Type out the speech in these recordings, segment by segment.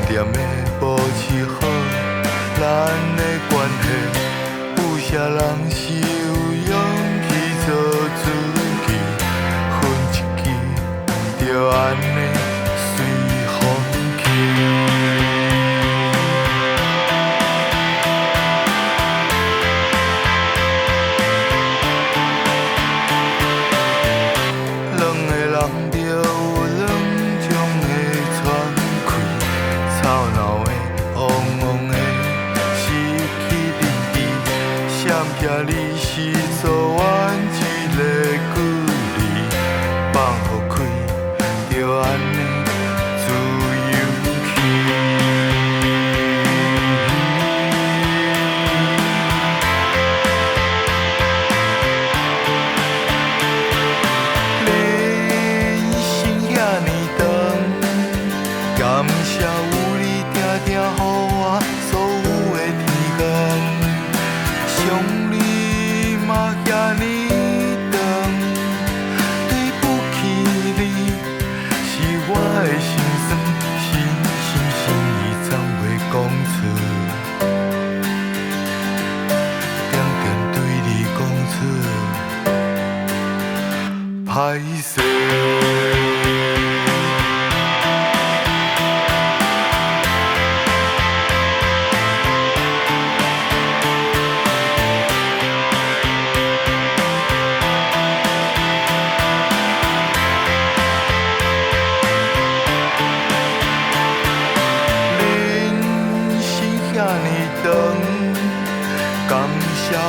点的保持好咱的关系，有啥人是有勇气做自己，分一支就安尼随风去。两个人就有两种的喘气，吵闹的、汪汪的，失去认知，闪避你是做远一个距离，放予开，就安尼自由去。感谢有你定定予我所有的天光，想你嘛遐尼长，对不起你是我的心酸，心意总袂讲出，点点对你讲出，歹势。遐尼长，感谢有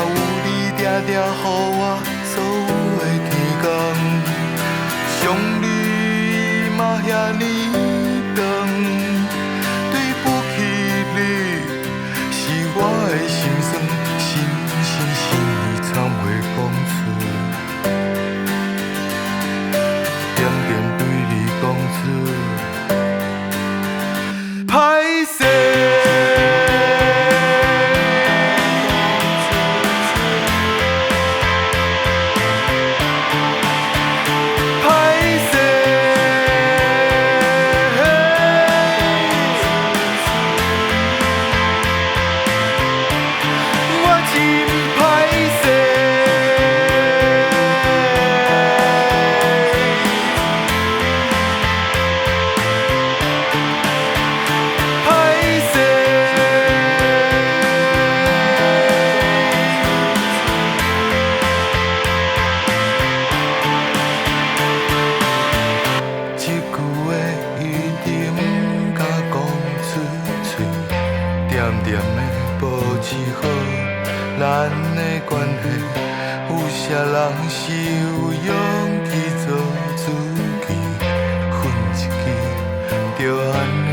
你定定予我所有的天光，想你嘛遐尼长，对不起你是我的心酸，心意藏袂讲出，点点对你讲出，歹势。点点的保持好咱的关系，有啥人是有勇气做自己，分一支就安尼。